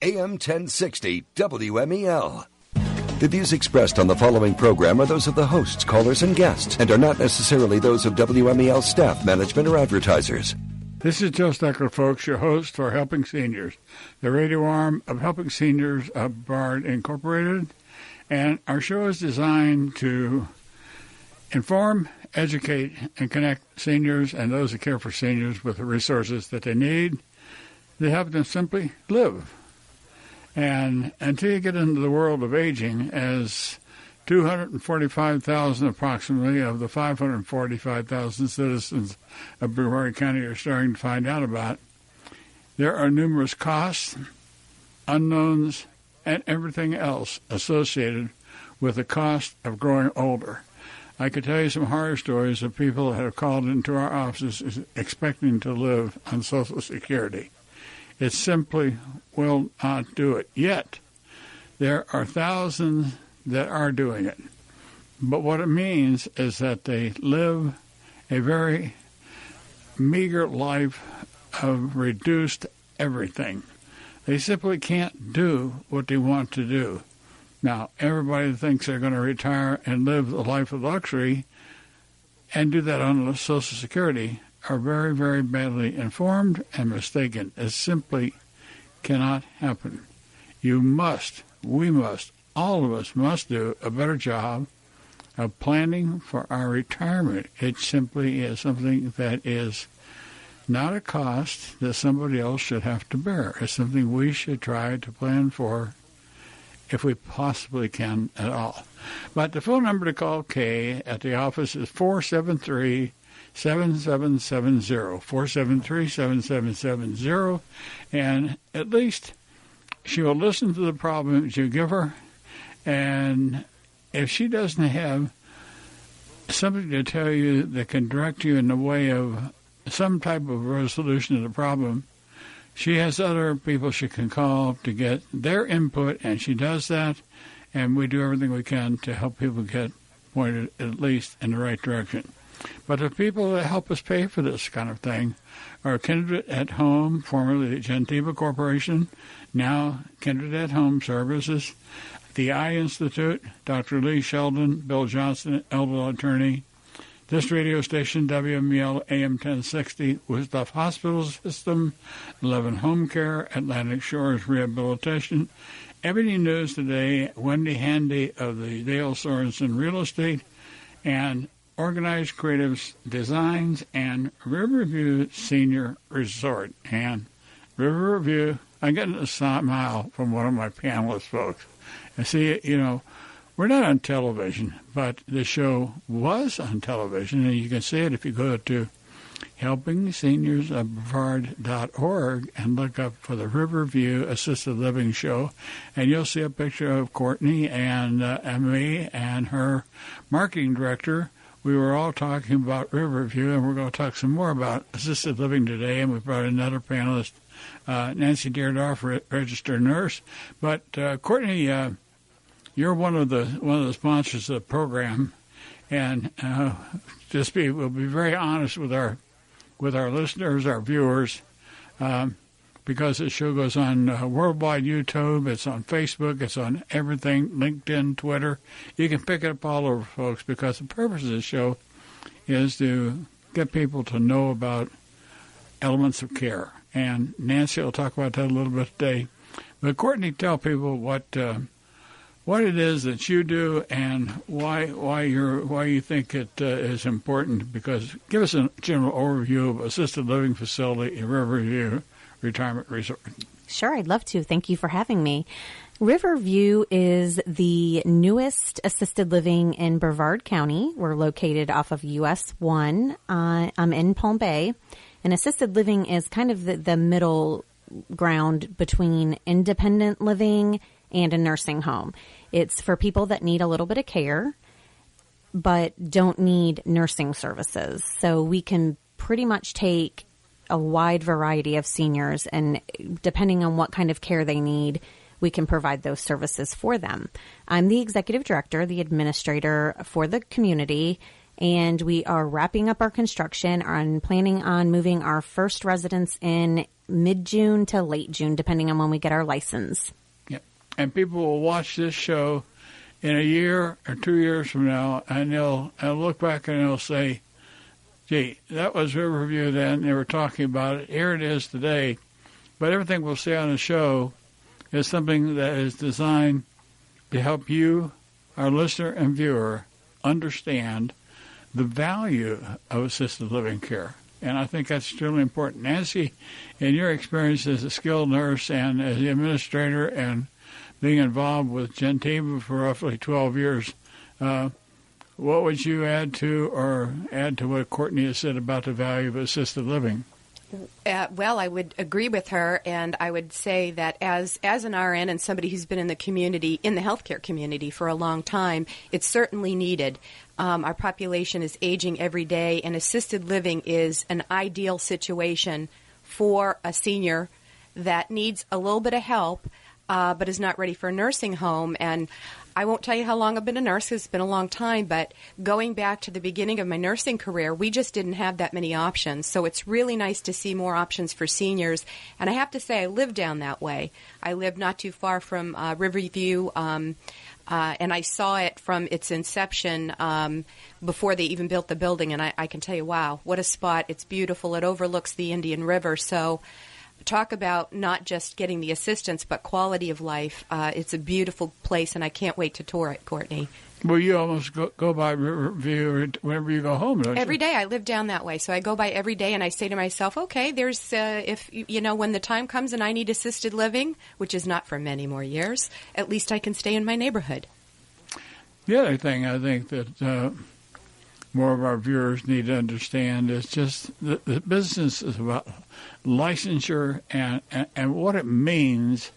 AM 1060 WMEL. The views expressed on the following program are those of the hosts, callers, and guests, and are not necessarily those of WMEL staff, management, or advertisers. This is Joe Steckler, folks, your host for Helping Seniors, the radio arm of Helping Seniors of Brevard Incorporated. And our show is designed to inform, educate, and connect seniors and those who care for seniors with the resources that they need. They help them simply live. And until you get into the world of aging, as 245,000 approximately of the 545,000 citizens of Brevard County are starting to find out about, there are numerous costs, unknowns, and everything else associated with the cost of growing older. I could tell you some horror stories of people that have called into our offices expecting to live on Social Security. It simply will not do it. Yet, there are thousands that are doing it. But what it means is that they live a very meager life of reduced everything. They simply can't do what they want to do. Now, everybody thinks they're going to retire and live a life of luxury and do that on Social Security are very, very badly informed and mistaken. It simply cannot happen. You must, we must, all of us must do a better job of planning for our retirement. It simply is something that is not a cost that somebody else should have to bear. It's something we should try to plan for if we possibly can at all. But the phone number to call Kay at the office is 473-7770, 473-7770, and at least she will listen to the problems you give her, and if she doesn't have something to tell you that can direct you in the way of some type of resolution of the problem, she has other people she can call to get their input, and she does that, and we do everything we can to help people get pointed at least in the right direction. But the people that help us pay for this kind of thing are Kindred at Home, formerly Gentiva Corporation, now Kindred at Home Services, the Eye Institute, Dr. Lee Sheldon, Bill Johnson, elder attorney, this radio station, WMEL AM 1060, Wisdom Hospital System, 11 Home Care, Atlantic Shores Rehabilitation, Ebony News Today, Wendy Handy of the Dale Sorensen Real Estate, and Organized Creatives Designs, and Riverview Senior Resort. And Riverview, I'm getting a smile from one of my panelist folks. And see, you know, we're not on television, but the show was on television, and you can see it if you go to helpingseniorsofbrevard.org and look up for the Riverview Assisted Living Show, and you'll see a picture of Courtney and me and her marketing director. We were all talking about Riverview, and we're going to talk some more about assisted living today, and we brought another panelist, Nancy Deardorff, registered nurse. But Courtney, you're one of the sponsors of the program, and we'll be very honest with our listeners, our viewers, because the show goes on worldwide YouTube, it's on Facebook, it's on everything, LinkedIn, Twitter. You can pick it up all over, folks, because the purpose of the show is to get people to know about elements of care. And Nancy will talk about that a little bit today. But Courtney, tell people what it is that you do and why you think it is important. Because give us a general overview of assisted living facility in Riverview Retirement Resort. Sure, I'd love to. Thank you for having me. Riverview is the newest assisted living in Brevard County. We're located off of US 1. I'm in Palm Bay. And assisted living is kind of the middle ground between independent living and a nursing home. It's for people that need a little bit of care, but don't need nursing services. So we can pretty much take a wide variety of seniors, and depending on what kind of care they need, we can provide those services for them. I'm the executive director, the administrator for the community, and we are wrapping up our construction and planning on moving our first residents in mid-June to late June, depending on when we get our license. Yeah. And people will watch this show in a year or 2 years from now, and they'll look back and they'll say, gee, that was Riverview then. They were talking about it. Here it is today. But everything we'll say on the show is something that is designed to help you, our listener and viewer, understand the value of assisted living care. And I think that's extremely important. Nancy, in your experience as a skilled nurse and as the administrator and being involved with Gentiva for roughly 12 years, what would you add to what Courtney has said about the value of assisted living? Well, I would agree with her, and I would say that as an RN and somebody who's been in the community, in the healthcare community for a long time, it's certainly needed. Our population is aging every day, and assisted living is an ideal situation for a senior that needs a little bit of help, but is not ready for a nursing home. And I won't tell you how long I've been a nurse. It's been a long time, but going back to the beginning of my nursing career, we just didn't have that many options. So it's really nice to see more options for seniors. And I have to say, I live down that way. I live not too far from Riverview, and I saw it from its inception before they even built the building. And I can tell you, wow, what a spot. It's beautiful. It overlooks the Indian River. So talk about not just getting the assistance, but quality of life. It's a beautiful place, and I can't wait to tour it, Courtney. Well, you almost go by Riverview whenever you go home, don't you? Every day. I live down that way, so I go by every day, and I say to myself, okay, there's if when the time comes and I need assisted living, which is not for many more years, at least I can stay in my neighborhood. The other thing I think that more of our viewers need to understand is just the business is about licensure and what it means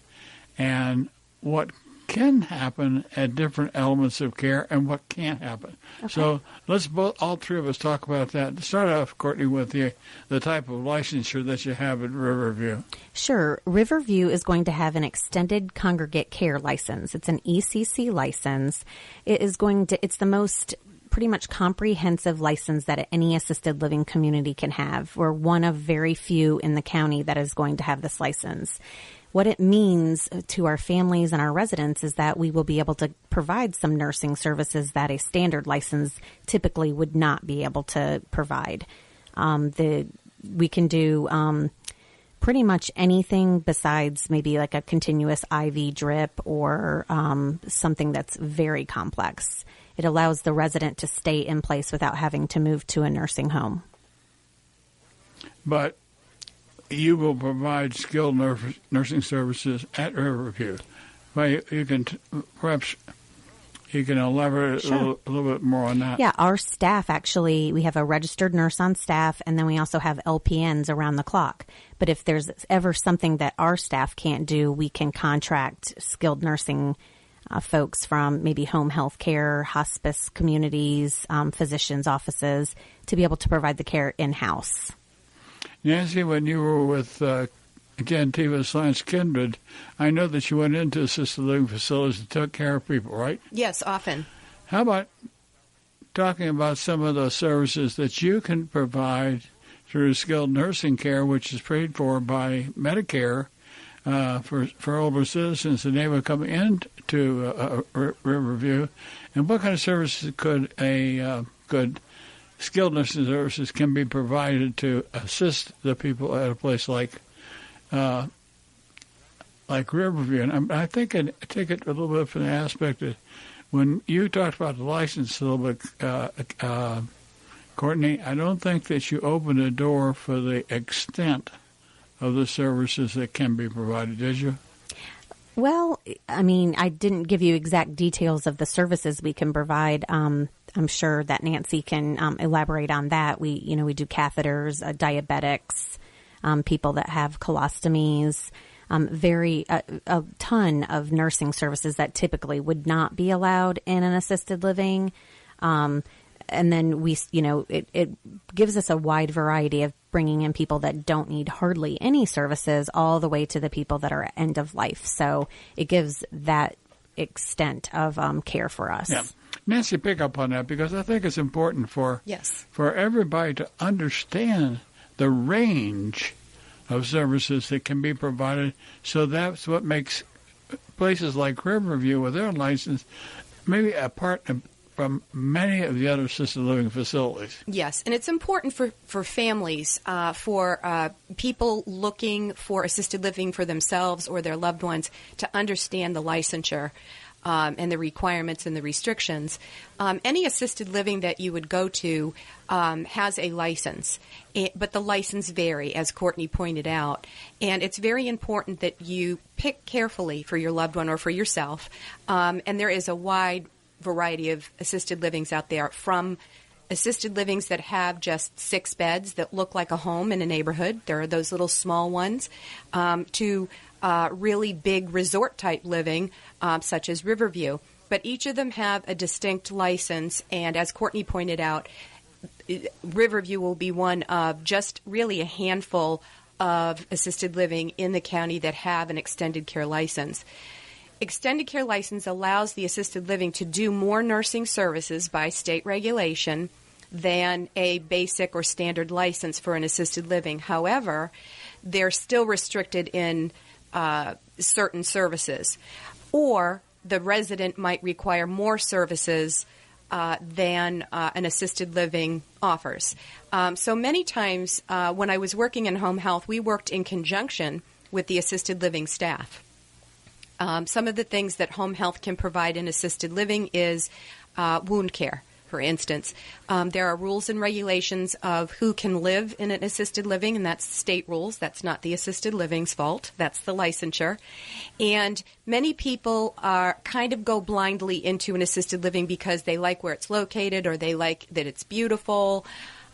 and what can happen at different elements of care and what can't happen. Okay. So let's all three of us talk about that. Start off, Courtney, with the type of licensure that you have at Riverview. Sure. Riverview is going to have an extended congregate care license. It's an ECC license. It's the most pretty much comprehensive license that any assisted living community can have. We're one of very few in the county that is going to have this license. What it means to our families and our residents is that we will be able to provide some nursing services that a standard license typically would not be able to provide. We can do pretty much anything besides maybe like a continuous IV drip or something that's very complex. It allows the resident to stay in place without having to move to a nursing home. But you will provide skilled nursing services at Riverview. Well, perhaps you can elaborate a little bit more on that. Yeah, our staff actually, we have a registered nurse on staff, and then we also have LPNs around the clock. But if there's ever something that our staff can't do, we can contract skilled nursing folks from maybe home health care, hospice communities, physicians' offices to be able to provide the care in-house. Nancy, when you were with Gentiva Science Kindred, I know that you went into assisted living facilities and took care of people, right? Yes, often. How about talking about some of the services that you can provide through skilled nursing care, which is paid for by Medicare, for older citizens, and they would come into Riverview, and what kind of services could skilled nursing services can be provided to assist the people at a place like Riverview? And I think I take it a little bit from the aspect that when you talked about the license a little bit, Courtney, I don't think that you opened the door for the extent of the services that can be provided, did you? Well, I mean, I didn't give you exact details of the services we can provide. I'm sure that Nancy can elaborate on that. We do catheters, diabetics, people that have colostomies, a ton of nursing services that typically would not be allowed in an assisted living. And then it gives us a wide variety of bringing in people that don't need hardly any services all the way to the people that are at end of life. So it gives that extent of care for us. Yeah. Nancy, pick up on that because I think it's important for everybody to understand the range of services that can be provided. So that's what makes places like Riverview with their license maybe apart from many of the other assisted living facilities. Yes, and it's important for families, for people looking for assisted living for themselves or their loved ones to understand the licensure and the requirements and the restrictions. Any assisted living that you would go to has a license, but the license vary, as Courtney pointed out. And it's very important that you pick carefully for your loved one or for yourself. And there is a wide variety of assisted livings out there, from assisted livings that have just 6 beds that look like a home in a neighborhood. There are those little small ones, to really big resort-type living, such as Riverview. But each of them have a distinct license, and as Courtney pointed out, Riverview will be one of just really a handful of assisted living in the county that have an extended care license. Extended care license allows the assisted living to do more nursing services by state regulation than a basic or standard license for an assisted living. However, they're still restricted in certain services, or the resident might require more services than an assisted living offers. So many times when I was working in home health, we worked in conjunction with the assisted living staff. Some of the things that home health can provide in assisted living is wound care, for instance. There are rules and regulations of who can live in an assisted living, and that's state rules. That's not the assisted living's fault. That's the licensure. And many people are kind of go blindly into an assisted living because they like where it's located or they like that it's beautiful.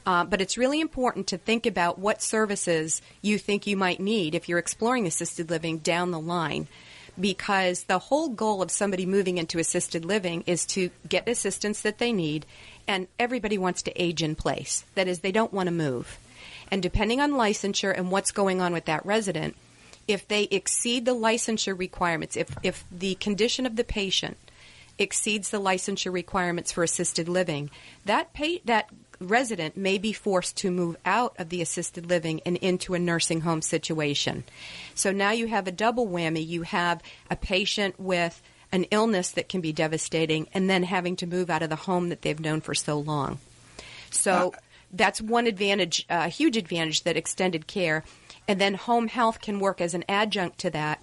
But it's really important to think about what services you think you might need if you're exploring assisted living down the line. Because the whole goal of somebody moving into assisted living is to get assistance that they need, and everybody wants to age in place. That is, they don't want to move. And depending on licensure and what's going on with that resident, if they exceed the licensure requirements, if the condition of the patient exceeds the licensure requirements for assisted living, that resident may be forced to move out of the assisted living and into a nursing home situation. So now you have a double whammy. You have a patient with an illness that can be devastating and then having to move out of the home that they've known for so long. So that's one advantage, a huge advantage, that extended care. And then home health can work as an adjunct to that.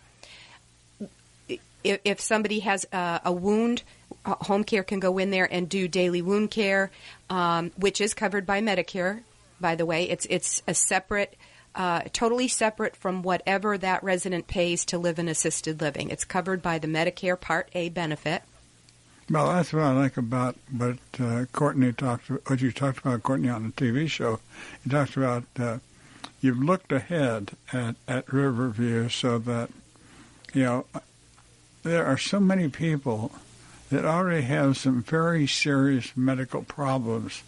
If somebody has a wound, home care can go in there and do daily wound care, which is covered by Medicare, by the way. It's a separate, totally separate from whatever that resident pays to live in assisted living. It's covered by the Medicare Part A benefit. Well, that's what I like about what Courtney what you talked about, Courtney, on the TV show. You talked about you've looked ahead at Riverview so that, there are so many people that already have some very serious medical problems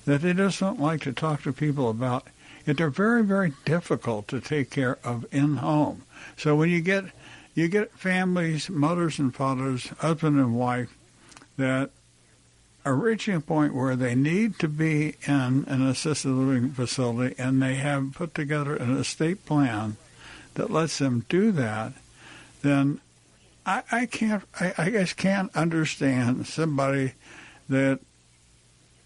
that they just don't like to talk to people about. And they're very, very difficult to take care of in-home. So when you get families, mothers and fathers, husband and wife, that are reaching a point where they need to be in an assisted living facility, and they have put together an estate plan that lets them do that, then I just can't understand somebody that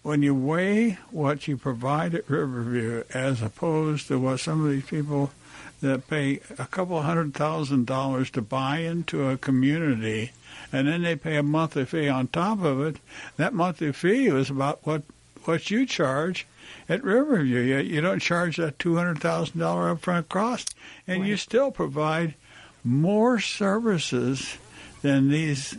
when you weigh what you provide at Riverview as opposed to what some of these people that pay a couple $100,000 to buy into a community, and then they pay a monthly fee on top of it, that monthly fee is about what you charge at Riverview. You don't charge that $200,000 upfront cost, and right. You still provide more services than these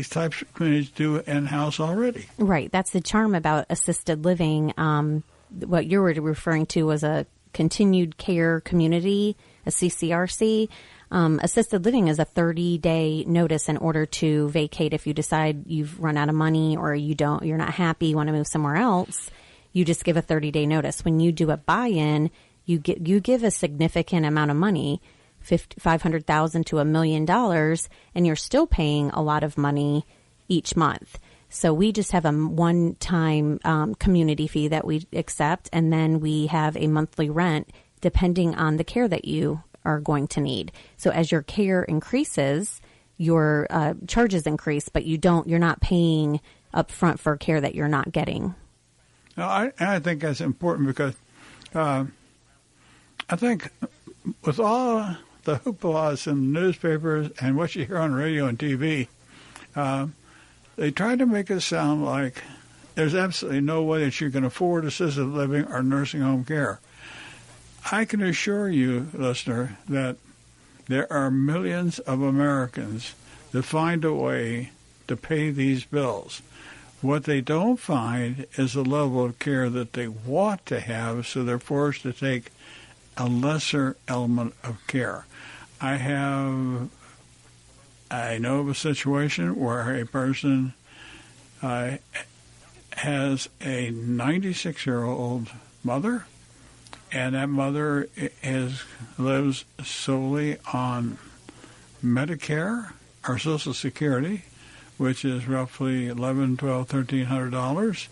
types of communities do in-house already. Right. That's the charm about assisted living. What you were referring to was a continued care community, a CCRC. Assisted living is a 30-day notice in order to vacate if you decide you've run out of money or you're not happy, you want to move somewhere else. You just give a 30-day notice. When you do a buy-in, you give a significant amount of money, $500,000 to $1 million, and you're still paying a lot of money each month. So we just have a one-time community fee that we accept, and then we have a monthly rent depending on the care that you are going to need. So as your care increases, your charges increase, but you're not paying up front for care that you're not getting. Now, I think that's important because I think with all the hooplas in the newspapers and what you hear on radio and TV, they try to make it sound like there's absolutely no way that you can afford assisted living or nursing home care. I can assure you, listener, that there are millions of Americans that find a way to pay these bills. What they don't find is the level of care that they want to have, so they're forced to take a lesser element of care. I know of a situation where a person has a 96-year-old mother, and that mother lives solely on Medicare or Social Security, which is roughly $1,100, $1,200, $1,300,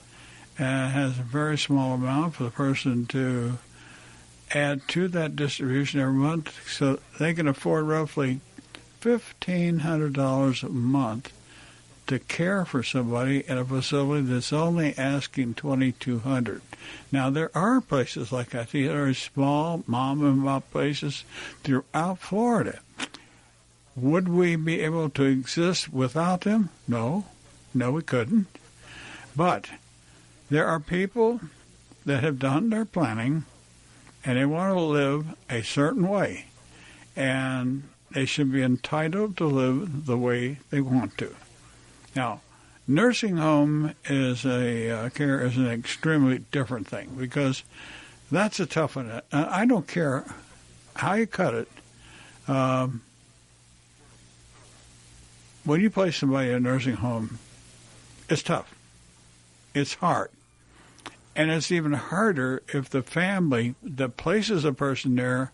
and has a very small amount for the person to add to that distribution every month, so they can afford roughly $1,500 a month to care for somebody in a facility that's only asking $2,200. Now, there are places like that. These are small mom-and-pop places throughout Florida. Would we be able to exist without them? No, we couldn't. But there are people that have done their planning, and they want to live a certain way, and they should be entitled to live the way they want to. Now, nursing home is care is an extremely different thing, because that's a tough one. I don't care how you cut it. When you place somebody in a nursing home, it's tough. It's hard. And it's even harder if the family that places a person there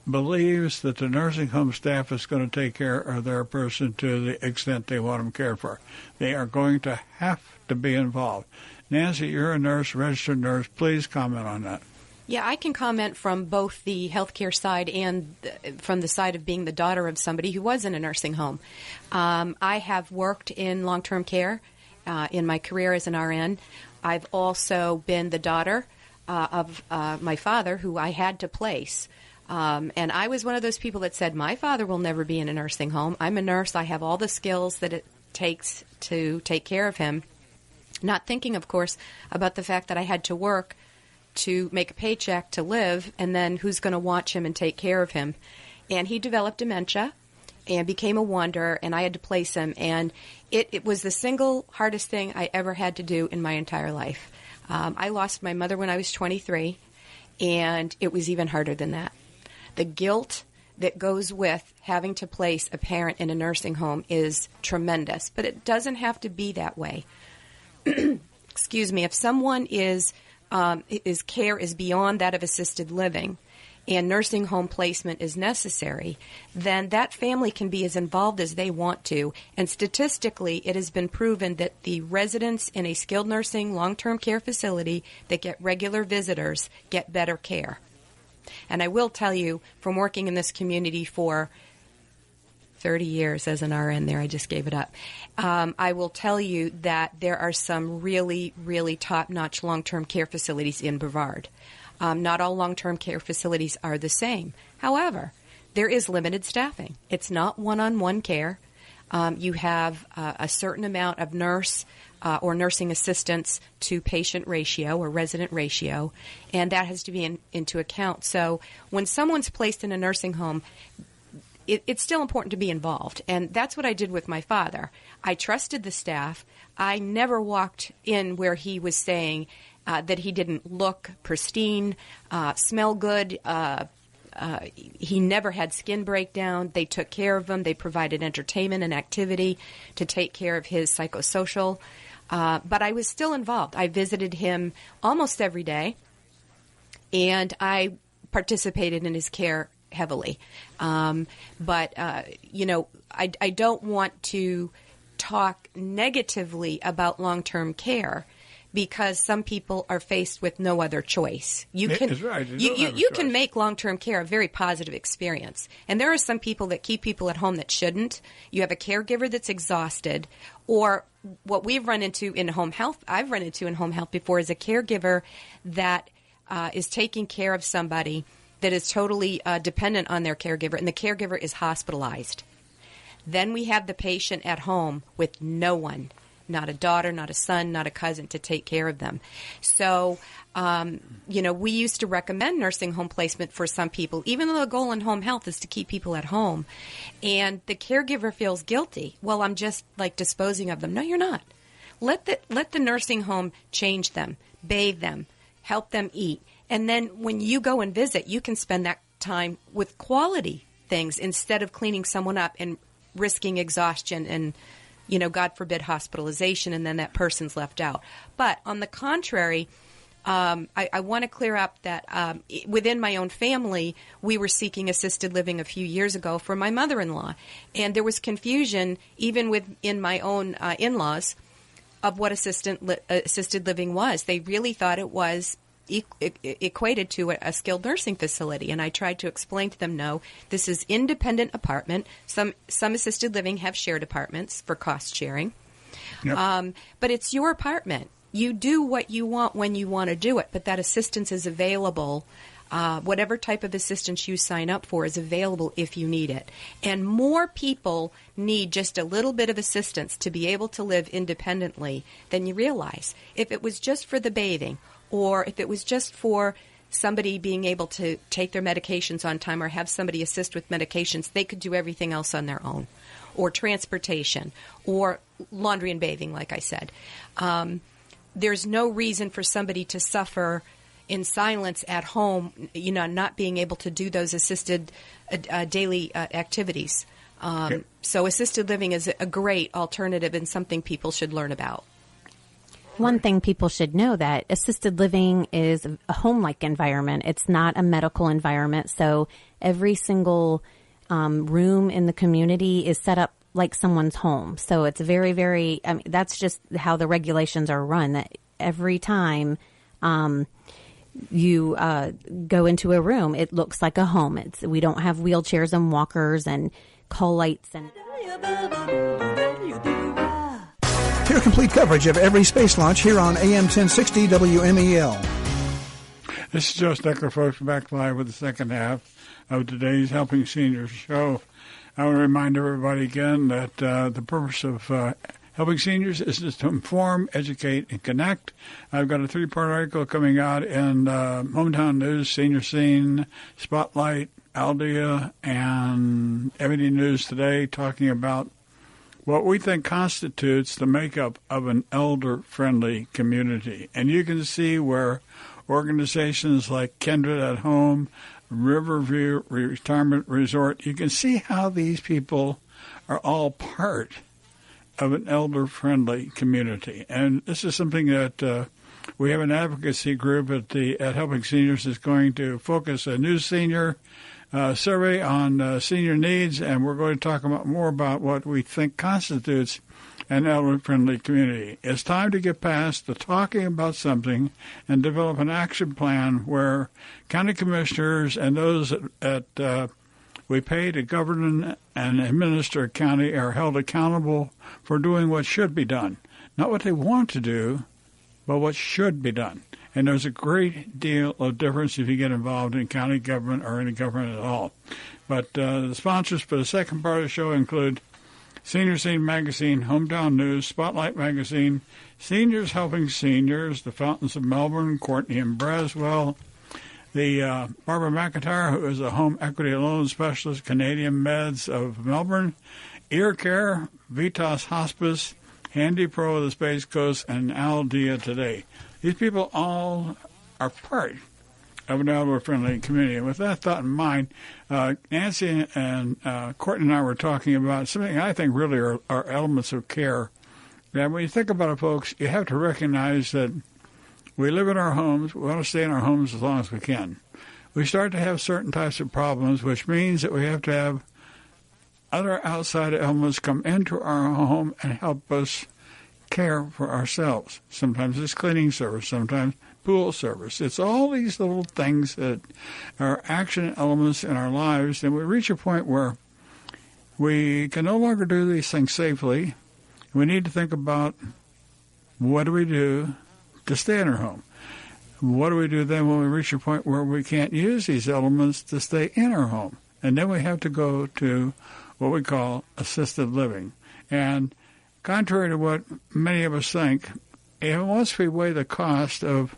believes that the nursing home staff is going to take care of their person to the extent they want them cared for. They are going to have to be involved. Nancy, you're a nurse, registered nurse. Please comment on that. Yeah, I can comment from both the healthcare side and from the side of being the daughter of somebody who was in a nursing home. I have worked in long-term care in my career as an RN. I've also been the daughter of my father, who I had to place. And I was one of those people that said, my father will never be in a nursing home. I'm a nurse. I have all the skills that it takes to take care of him. Not thinking, of course, about the fact that I had to work to make a paycheck to live, and then who's going to watch him and take care of him. And he developed dementia and became a wanderer, and I had to place him. And it was the single hardest thing I ever had to do in my entire life. I lost my mother when I was 23, and it was even harder than that. The guilt that goes with having to place a parent in a nursing home is tremendous, but it doesn't have to be that way. Excuse me. If someone his care is beyond that of assisted living and nursing home placement is necessary, then that family can be as involved as they want to. And statistically, it has been proven that the residents in a skilled nursing long-term care facility that get regular visitors get better care. And I will tell you, from working in this community for 30 years as an RN there, I just gave it up, I will tell you that there are some really, really top-notch long-term care facilities in Brevard. Not all long-term care facilities are the same. However, there is limited staffing. It's not one-on-one care. You have a certain amount of nurse or nursing assistants to patient ratio or resident ratio, and that has to be into account. So when someone's placed in a nursing home, it's still important to be involved, and that's what I did with my father. I trusted the staff. I never walked in where he was saying that he didn't look pristine, smell good. He never had skin breakdown. They took care of him. They provided entertainment and activity to take care of his psychosocial. But I was still involved. I visited him almost every day, and I participated in his care heavily. But I don't want to talk negatively about long-term care, because some people are faced with no other choice. You can you can make long-term care a very positive experience. And there are some people that keep people at home that shouldn't. You have a caregiver that's exhausted, or what we've run into in home health, I've run into in home health before, is a caregiver that is taking care of somebody that is totally dependent on their caregiver, and the caregiver is hospitalized. Then we have the patient at home with no one. Not a daughter, not a son, not a cousin to take care of them. So, we used to recommend nursing home placement for some people, even though the goal in home health is to keep people at home. And the caregiver feels guilty. Well, I'm just disposing of them. No, you're not. Let the nursing home change them, bathe them, help them eat. And then when you go and visit, you can spend that time with quality things instead of cleaning someone up and risking exhaustion and, God forbid, hospitalization, and then that person's left out. But on the contrary, I want to clear up that within my own family, we were seeking assisted living a few years ago for my mother-in-law. And there was confusion even within my own in-laws of what assisted living was. They really thought it was equated to a skilled nursing facility, and I tried to explain to them, no, this is independent apartment. Some assisted living have shared apartments for cost sharing. Yep. But it's your apartment. You do what you want when you want to do it, but that assistance is available. Whatever type of assistance you sign up for is available if you need it. And more people need just a little bit of assistance to be able to live independently than you realize. If it was just for the bathing, or if it was just for somebody being able to take their medications on time or have somebody assist with medications, they could do everything else on their own, or transportation, or laundry and bathing, like I said. There's no reason for somebody to suffer in silence at home, not being able to do those assisted daily activities. So assisted living is a great alternative and something people should learn about. One thing people should know, that assisted living is a home-like environment. It's not a medical environment. So every single room in the community is set up like someone's home. So it's very, very, that's just how the regulations are run, that every time you go into a room, it looks like a home. We don't have wheelchairs and walkers and call lights and... Hear complete coverage of every space launch here on AM 1060 WMEL. This is Joe Steckler, folks, back live with the second half of today's Helping Seniors show. I want to remind everybody again that the purpose of Helping Seniors is just to inform, educate, and connect. I've got a 3-part article coming out in Hometown News, Senior Scene, Spotlight, Aldea, and Everyday News Today, talking about what we think constitutes the makeup of an elder-friendly community. And you can see where organizations like Kindred at Home, Riverview Retirement Resort, you can see how these people are all part of an elder-friendly community. And this is something that we have an advocacy group at Helping Seniors is going to focus a new senior survey on senior needs, and we're going to talk more about what we think constitutes an elder-friendly community. It's time to get past the talking about something and develop an action plan where county commissioners and those that we pay to govern and administer a county are held accountable for doing what should be done. Not what they want to do, but what should be done. And there's a great deal of difference if you get involved in county government or any government at all. But the sponsors for the second part of the show include Senior Scene Magazine, Hometown News, Spotlight Magazine, Seniors Helping Seniors, the Fountains of Melbourne, Courtney and Braswell, the Barbara McIntyre, who is a home equity loan specialist, Canadian Meds of Melbourne, Ear Care, Vitas Hospice, Handy Pro of the Space Coast, and Aldea Today. These people all are part of an elder-friendly community. And with that thought in mind, Nancy and Courtney and I were talking about something I think really are elements of care. And when you think about it, folks, you have to recognize that we live in our homes. We want to stay in our homes as long as we can. We start to have certain types of problems, which means that we have to have other outside elements come into our home and help us care for ourselves. Sometimes it's cleaning service, sometimes pool service. It's all these little things that are action elements in our lives, and we reach a point where we can no longer do these things safely. We need to think about, what do we do to stay in our home? What do we do then when we reach a point where we can't use these elements to stay in our home? And then we have to go to what we call assisted living. And contrary to what many of us think, once we weigh the cost of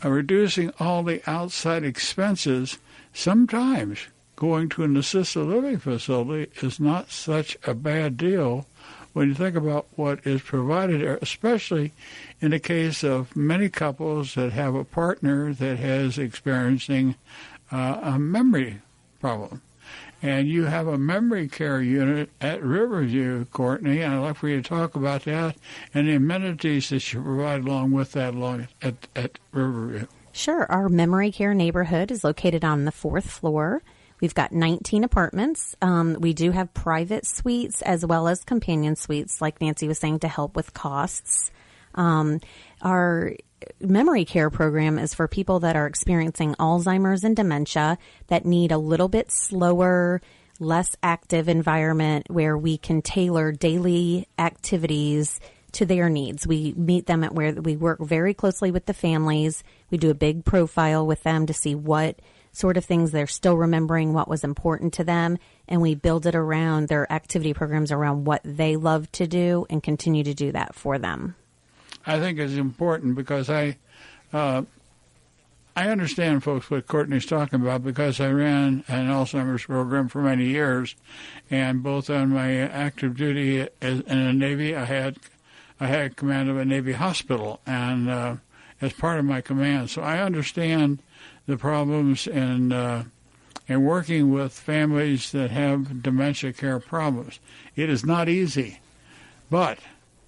reducing all the outside expenses, sometimes going to an assisted living facility is not such a bad deal when you think about what is provided, especially in the case of many couples that have a partner that is experiencing a memory problem. And you have a memory care unit at Riverview, Courtney, and I'd like for you to talk about that and the amenities that you provide along with that at Riverview. Sure. Our memory care neighborhood is located on the 4th floor. We've got 19 apartments. We do have private suites as well as companion suites, like Nancy was saying, to help with costs. Our memory care program is for people that are experiencing Alzheimer's and dementia that need a little bit slower, less active environment where we can tailor daily activities to their needs. We meet them at where we work very closely with the families. We do a big profile with them to see what sort of things they're still remembering, what was important to them, and we build it around their activity programs around what they love to do and continue to do that for them. I think it's important because I understand, folks, what Courtney's talking about, because I ran an Alzheimer's program for many years, and both on my active duty in the Navy, I had command of a Navy hospital, and as part of my command, so I understand the problems in working with families that have dementia care problems. It is not easy, but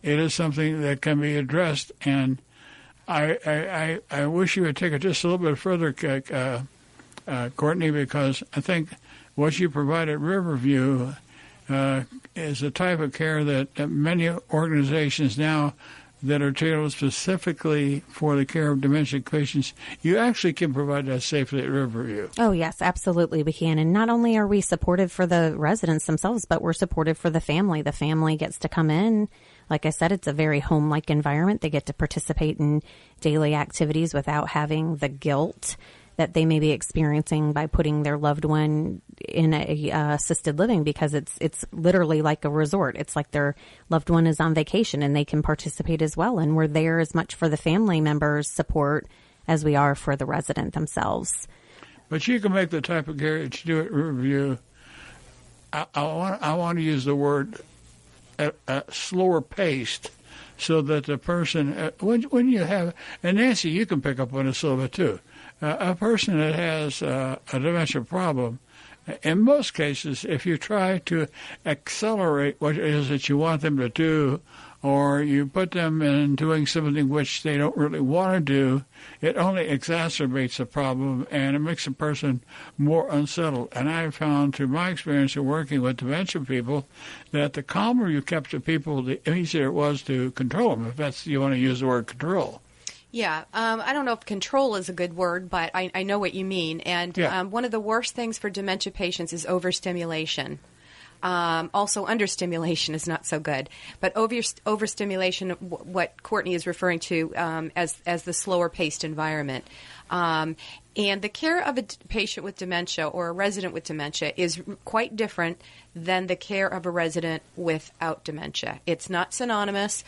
it is something that can be addressed, and I wish you would take it just a little bit further, Courtney, because I think what you provide at Riverview is a type of care that many organizations now that are tailored specifically for the care of dementia patients, you actually can provide that safely at Riverview. Oh, yes, absolutely we can. And not only are we supportive for the residents themselves, but we're supportive for the family. The family gets to come in. Like I said, it's a very home-like environment. They get to participate in daily activities without having the guilt that they may be experiencing by putting their loved one in a assisted living, because it's literally like a resort. It's like their loved one is on vacation and they can participate as well. And we're there as much for the family members' support as we are for the resident themselves. But you can make the type of care that you do at Riverview. I want to use the word slower paced, so that the person, when you have, and Nancy, you can pick up on this a little bit too, a person that has a dementia problem, in most cases, if you try to accelerate what it is that you want them to do, or you put them in doing something which they don't really want to do, it only exacerbates the problem, and it makes a person more unsettled. And I have found, through my experience in working with dementia people, that the calmer you kept the people, the easier it was to control them, if you want to use the word control. Yeah, I don't know if control is a good word, but I know what you mean. And one of the worst things for dementia patients is overstimulation. Also, understimulation is not so good. But overstimulation, what Courtney is referring to as the slower-paced environment. And the care of a patient with dementia or a resident with dementia is quite different than the care of a resident without dementia. It's not synonymous.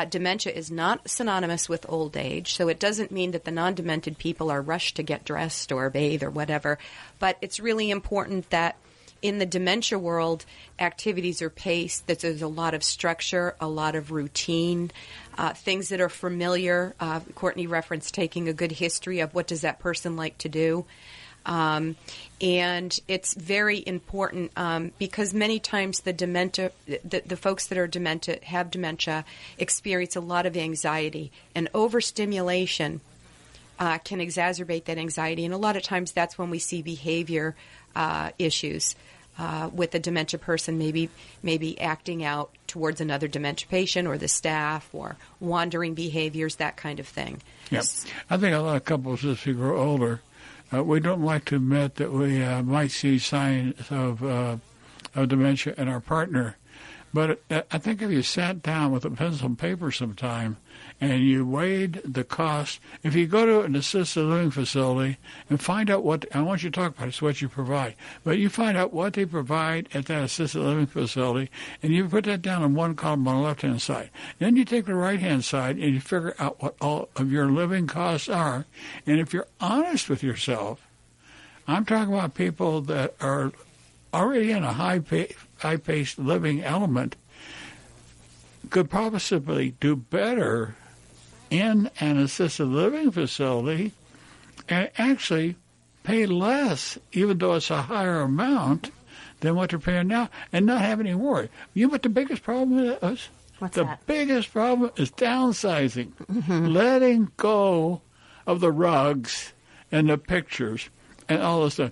Dementia is not synonymous with old age, so it doesn't mean that the non-demented people are rushed to get dressed or bathe or whatever. But it's really important that in the dementia world, activities are paced, that there's a lot of structure, a lot of routine, things that are familiar. Courtney referenced taking a good history of what does that person like to do. And it's very important because many times the folks that are dementia, have dementia, experience a lot of anxiety, and overstimulation can exacerbate that anxiety. And a lot of times that's when we see behavior issues. with a dementia person, maybe acting out towards another dementia patient or the staff, or wandering behaviors, that kind of thing. Yep. I think a lot of couples, as we grow older, we don't like to admit that we might see signs of dementia in our partner. But I think if you sat down with a pencil and paper sometime and you weighed the cost, if you go to an assisted living facility and find out what, I want you to talk about it's what you provide, but you find out what they provide at that assisted living facility, and you put that down in one column on the left-hand side. Then you take the right-hand side and you figure out what all of your living costs are. And if you're honest with yourself, I'm talking about people that are already in a high-paced living element, could possibly do better in an assisted living facility and actually pay less, even though it's a higher amount than what they're paying now, and not have any worry. You know what the biggest problem is? What's the that? biggest problem is downsizing, letting go of the rugs and the pictures and all this stuff.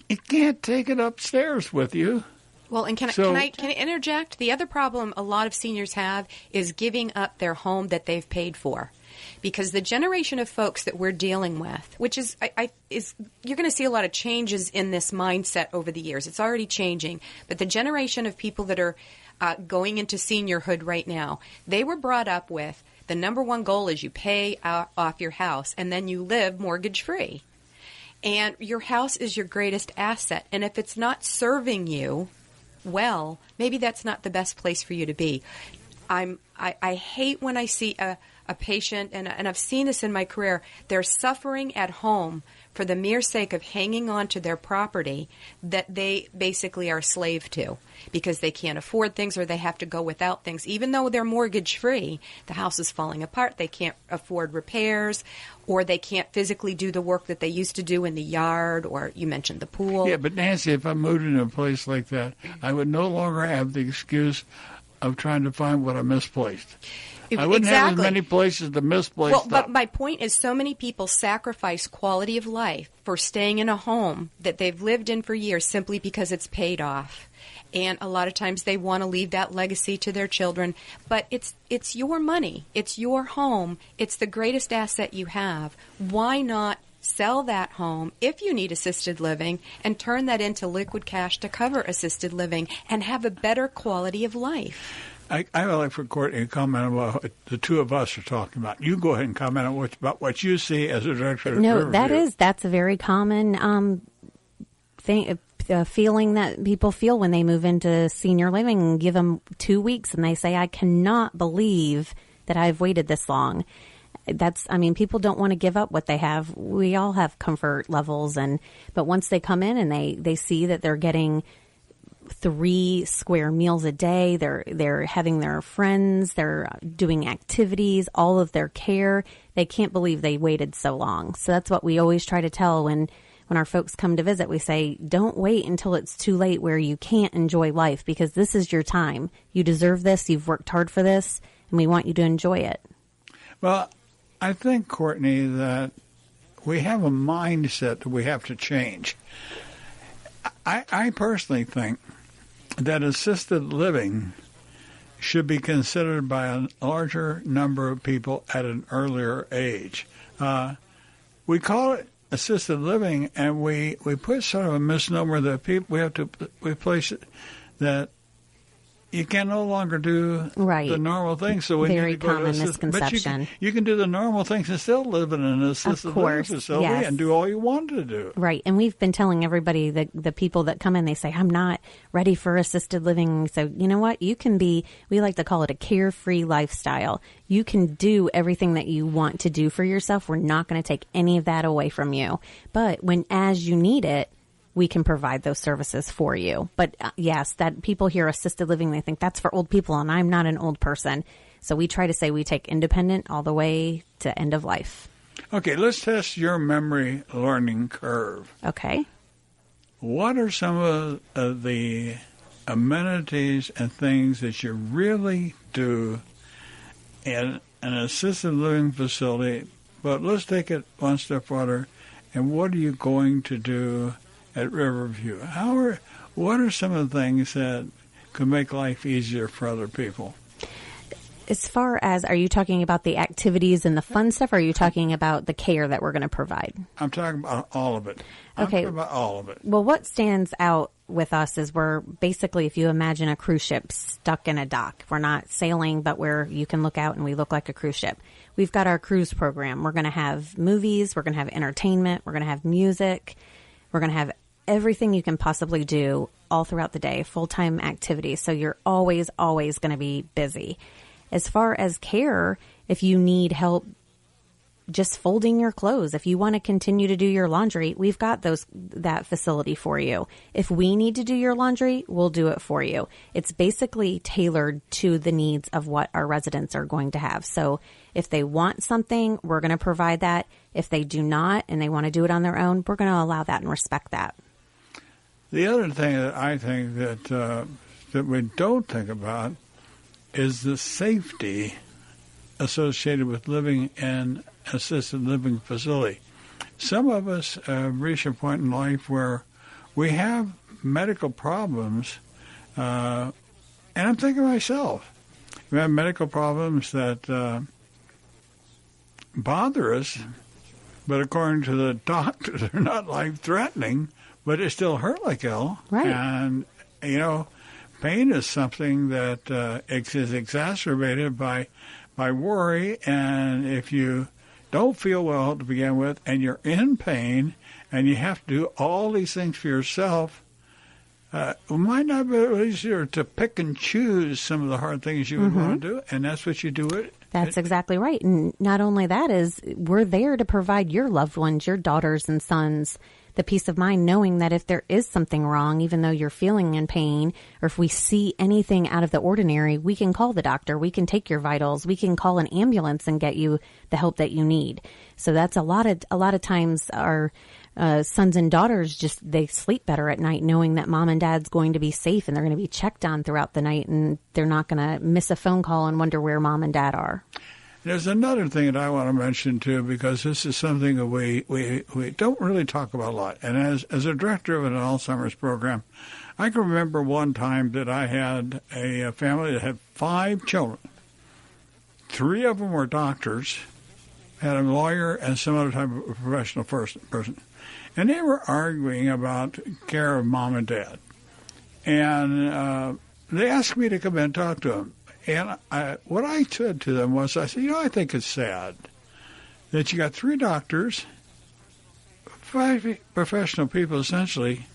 You can't take it upstairs with you. Well, and can I interject? The other problem a lot of seniors have is giving up their home that they've paid for. Because the generation of folks that we're dealing with, which is you're going to see a lot of changes in this mindset over the years. It's already changing. But the generation of people that are going into seniorhood right now, they were brought up with the number one goal is you pay off your house and then you live mortgage-free. And your house is your greatest asset. And if it's not serving you well, maybe that's not the best place for you to be. I hate when I see a patient, and I've seen this in my career, they're suffering at home for the mere sake of hanging on to their property that they basically are a slave to because they can't afford things or they have to go without things. Even though they're mortgage-free, the house is falling apart, they can't afford repairs, or they can't physically do the work that they used to do in the yard, or you mentioned the pool. Yeah, but Nancy, if I moved into a place like that, I would no longer have the excuse of trying to find what I misplaced. I wouldn't have as many places to misplace stuff. But my point is so many people sacrifice quality of life for staying in a home that they've lived in for years simply because it's paid off. And a lot of times they want to leave that legacy to their children. But it's your money. It's your home. It's the greatest asset you have. Why not sell that home if you need assisted living and turn that into liquid cash to cover assisted living and have a better quality of life? I would like for Courtney to comment on what the two of us are talking about. You go ahead and comment on about what you see as a director of Riverview. That's a very common feeling that people feel when they move into senior living and give them 2 weeks and they say, I cannot believe that I've waited this long. People don't want to give up what they have. We all have comfort levels, but once they come in and they see that they're getting 3 square meals a day, they're having their friends, they're doing activities, all of their care, they can't believe they waited so long. So that's what we always try to tell when our folks come to visit. We say, don't wait until it's too late where you can't enjoy life, because this is your time. You deserve this. You've worked hard for this, and we want you to enjoy it. Well, I think, Courtney, that we have a mindset that we have to change. I personally think that assisted living should be considered by a larger number of people at an earlier age. We call it assisted living, and we put sort of a misnomer that people we have to replace it, that you can no longer do the normal things. So we very need to go common to misconception. But you can do the normal things and still live in an assisted living facility and do all you want to do. Right, and we've been telling everybody, the people that come in, they say, I'm not ready for assisted living. So you know what? You can be, we like to call it a carefree lifestyle. You can do everything that you want to do for yourself. We're not going to take any of that away from you. But as you need it, we can provide those services for you. But yes, that people hear assisted living, they think that's for old people, and I'm not an old person. So we try to say we take independent all the way to end of life. Okay, let's test your memory learning curve. Okay. What are some of the amenities and things that you really do in an assisted living facility? But let's take it one step further. And what are you going to do at Riverview? what are some of the things that could make life easier for other people? As far as, are you talking about the activities and the fun stuff, or are you talking about the care that we're going to provide? I'm talking about all of it. Okay. I'm talking about all of it. Well, what stands out with us is we're basically, if you imagine a cruise ship stuck in a dock. We're not sailing, but you can look out and we look like a cruise ship. We've got our cruise program. We're going to have movies. We're going to have entertainment. We're going to have music. We're going to have everything you can possibly do all throughout the day, full-time activities. So you're always going to be busy. As far as care, if you need help just folding your clothes, if you want to continue to do your laundry, we've got that facility for you. If we need to do your laundry, we'll do it for you. It's basically tailored to the needs of what our residents are going to have. So if they want something, we're going to provide that. If they do not and they want to do it on their own, we're going to allow that and respect that. The other thing that I think that we don't think about is the safety associated with living in assisted living facility. Some of us reach a point in life where we have medical problems, and I'm thinking to myself, we have medical problems that bother us, but according to the doctor, they're not life-threatening, but it still hurt like hell. Right. And, pain is something that is exacerbated by worry, and if you don't feel well to begin with and you're in pain and you have to do all these things for yourself, it might not be easier to pick and choose some of the hard things you would want to do, and that's what you do it. That's exactly right. And not only that is, we're there to provide your loved ones, your daughters and sons, the peace of mind knowing that if there is something wrong, even though you're feeling in pain, or if we see anything out of the ordinary, we can call the doctor, we can take your vitals, we can call an ambulance and get you the help that you need. So that's a lot of times our sons and daughters they sleep better at night knowing that mom and dad's going to be safe and they're going to be checked on throughout the night, and they're not going to miss a phone call and wonder where mom and dad are. There's another thing that I want to mention, too, because this is something that we don't really talk about a lot. And as a director of an Alzheimer's program, I can remember one time that I had a family that had 5 children. 3 of them were doctors, had a lawyer, and some other type of professional person. And they were arguing about care of mom and dad. And they asked me to come in and talk to them. And what I said to them was, I said, I think it's sad that you got 3 doctors, 5 professional people, essentially.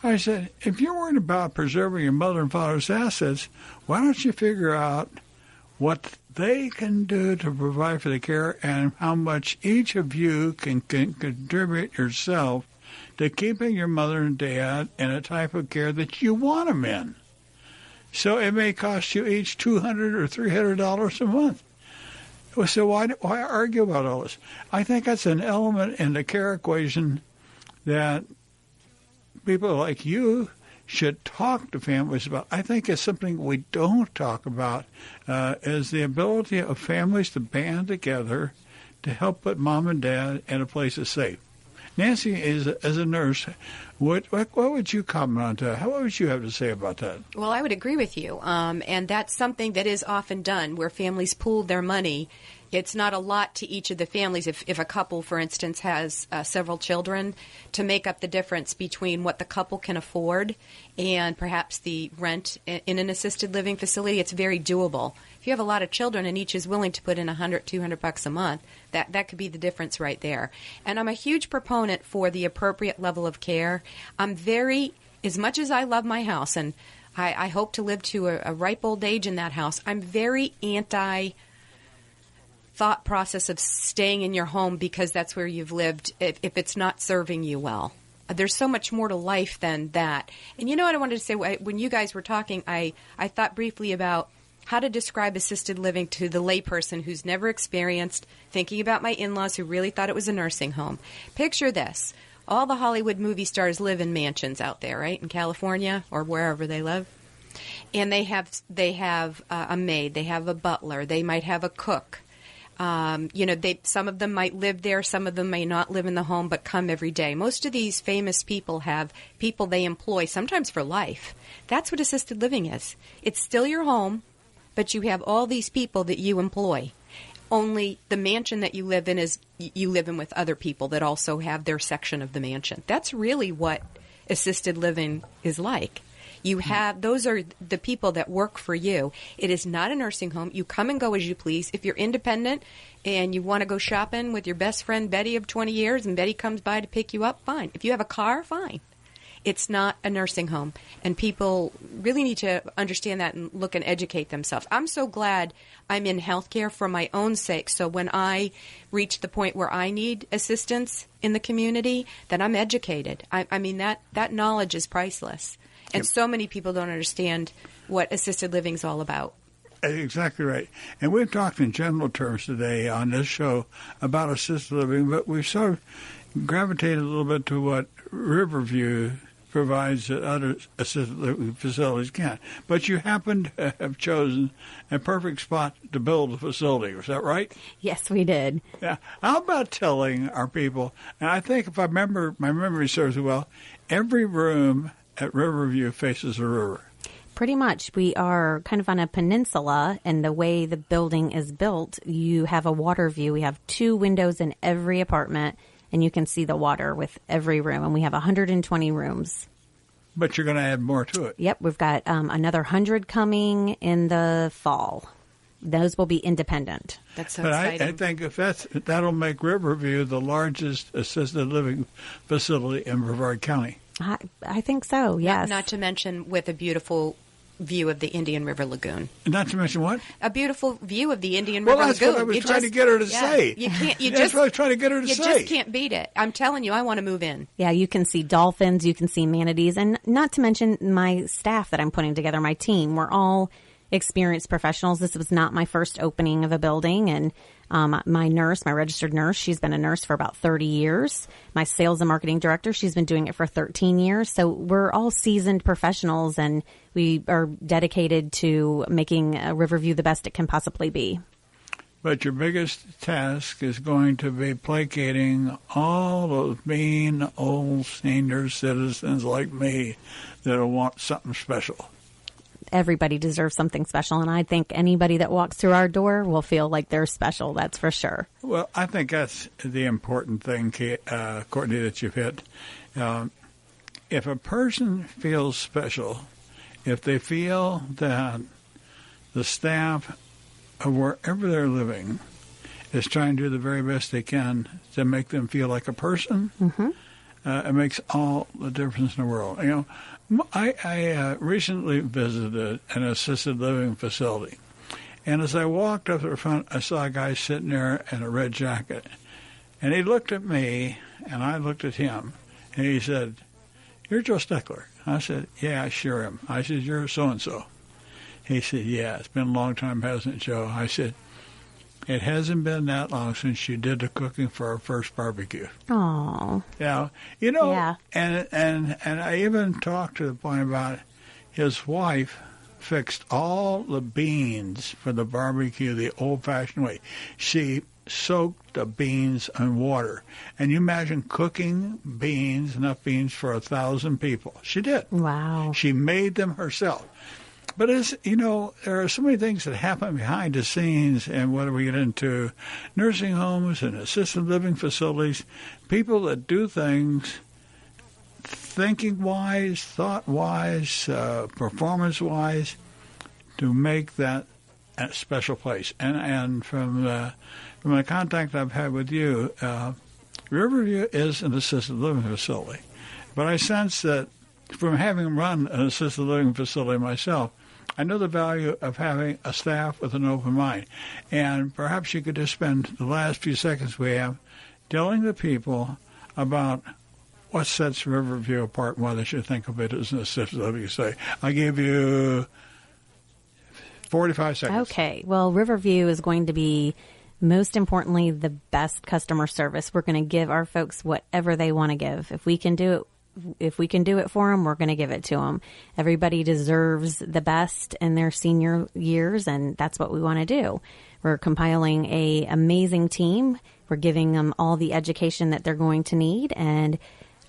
I said, if you're worried about preserving your mother and father's assets, why don't you figure out what they can do to provide for the care and how much each of you can contribute yourself to keeping your mother and dad in a type of care that you want them in. So it may cost you each $200 or $300 a month. So why argue about all this? I think that's an element in the care equation that people like you should talk to families about. I think it's something we don't talk about, is the ability of families to band together to help put mom and dad in a place that's safe. Nancy, as a nurse, what would you comment on that? What would you have to say about that? Well, I would agree with you. And that's something that is often done where families pool their money. It's not a lot to each of the families. If a couple, for instance, has several children, to make up the difference between what the couple can afford and perhaps the rent in an assisted living facility, it's very doable. If you have a lot of children and each is willing to put in $100, $200 a month, that could be the difference right there. And I'm a huge proponent for the appropriate level of care. As much as I love my house, and I hope to live to a ripe old age in that house, I'm very anti thought process of staying in your home because that's where you've lived if it's not serving you well. There's so much more to life than that. And you know what I wanted to say? When you guys were talking, I thought briefly about how to describe assisted living to the layperson who's never experienced, thinking about my in-laws who really thought it was a nursing home. Picture this. All the Hollywood movie stars live in mansions out there, right, in California or wherever they live. And they have a maid. They have a butler. They might have a cook. Some of them might live there, some of them may not live in the home, but come every day. Most of these famous people have people they employ, sometimes for life. That's what assisted living is. It's still your home, but you have all these people that you employ. Only the mansion that you live in is you live in with other people that also have their section of the mansion. That's really what assisted living is like. Those are the people that work for you. It is not a nursing home. You come and go as you please. If you're independent and you want to go shopping with your best friend Betty of 20 years and Betty comes by to pick you up, fine. If you have a car, fine. It's not a nursing home. And people really need to understand that and look and educate themselves. I'm so glad I'm in healthcare for my own sake. So when I reach the point where I need assistance in the community, that I'm educated. I mean, that knowledge is priceless. And so many people don't understand what assisted living is all about. Exactly right. And we've talked in general terms today on this show about assisted living, but we've sort of gravitated a little bit to what Riverview provides that other assisted living facilities can't. But you happen to have chosen a perfect spot to build a facility. Was that right? Yes, we did. Yeah. How about telling our people, and I think if my memory serves me well, every room at Riverview faces a river. Pretty much. We are kind of on a peninsula, and the way the building is built, you have a water view. We have 2 windows in every apartment, and you can see the water with every room, and we have 120 rooms. But you're going to add more to it. Yep, we've got another 100 coming in the fall. Those will be independent. That's so exciting. I think that'll make Riverview the largest assisted living facility in Brevard County. I think so, yes. Not to mention with a beautiful view of the Indian River Lagoon. Not to mention what? A beautiful view of the Indian River Lagoon. Well, that's what I was trying to get her to say. You can't. That's what I was trying to get her to say. You just can't beat it. I'm telling you, I want to move in. Yeah, you can see dolphins, you can see manatees, and not to mention my staff that I'm putting together, my team. We're all experienced professionals. This was not my first opening of a building, and my registered nurse, she's been a nurse for about 30 years. My sales and marketing director, she's been doing it for 13 years. So we're all seasoned professionals, and we are dedicated to making Riverview the best it can possibly be. But your biggest task is going to be placating all those mean old senior citizens like me that'll want something special. Everybody deserves something special, and I think anybody that walks through our door will feel like they're special, that's for sure. Well, I think that's the important thing, Courtney, that you've hit. If a person feels special, if they feel that the staff of wherever they're living is trying to do the very best they can to make them feel like a person, it makes all the difference in the world. You know, I recently visited an assisted living facility, and as I walked up to the front, I saw a guy sitting there in a red jacket, and he looked at me, and I looked at him, and he said, "You're Joe Steckler." I said, "Yeah, I sure am." I said, "You're so-and-so." He said, "Yeah, it's been a long time, hasn't it, Joe?" I said, "It hasn't been that long since you did the cooking for our first barbecue." Oh. Yeah. And I even talked to the point about his wife fixed all the beans for the barbecue the old-fashioned way. She soaked the beans in water. And you imagine cooking beans, enough beans for 1,000 people. She did. Wow. She made them herself. But there are so many things that happen behind the scenes, and whether we get into nursing homes and assisted living facilities, people that do things thinking-wise, thought-wise, performance-wise, to make that a special place. And from the contact I've had with you, Riverview is an assisted living facility. But I sense that from having run an assisted living facility myself, I know the value of having a staff with an open mind. And perhaps you could just spend the last few seconds we have telling the people about what sets Riverview apart and why they should think of it as an assisted living. Say, I gave you 45 seconds. Okay. Well, Riverview is going to be, most importantly, the best customer service. We're going to give our folks whatever they want to give. If we can do it if we can do it for them, we're going to give it to them. Everybody deserves the best in their senior years, and that's what we want to do. We're compiling a amazing team. We're giving them all the education that they're going to need, and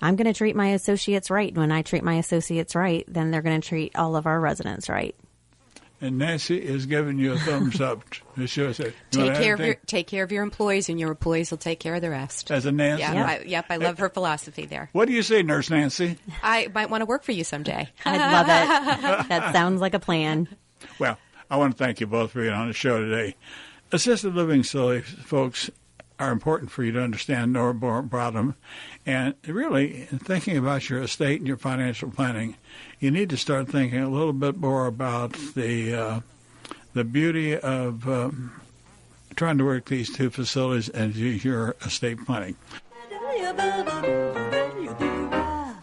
I'm going to treat my associates right. When I treat my associates right, then they're going to treat all of our residents right. And Nancy is giving you a thumbs up. Take care of your employees, and your employees will take care of the rest. As a Nancy? I love her philosophy there. What do you say, Nurse Nancy? I might want to work for you someday. I'd love it. That sounds like a plan. Well, I want to thank you both for being on the show today. Assisted living facilities, folks, are important for you to understand more about them. And really, in thinking about your estate and your financial planning, you need to start thinking a little bit more about the beauty of trying to work these two facilities into your estate planning.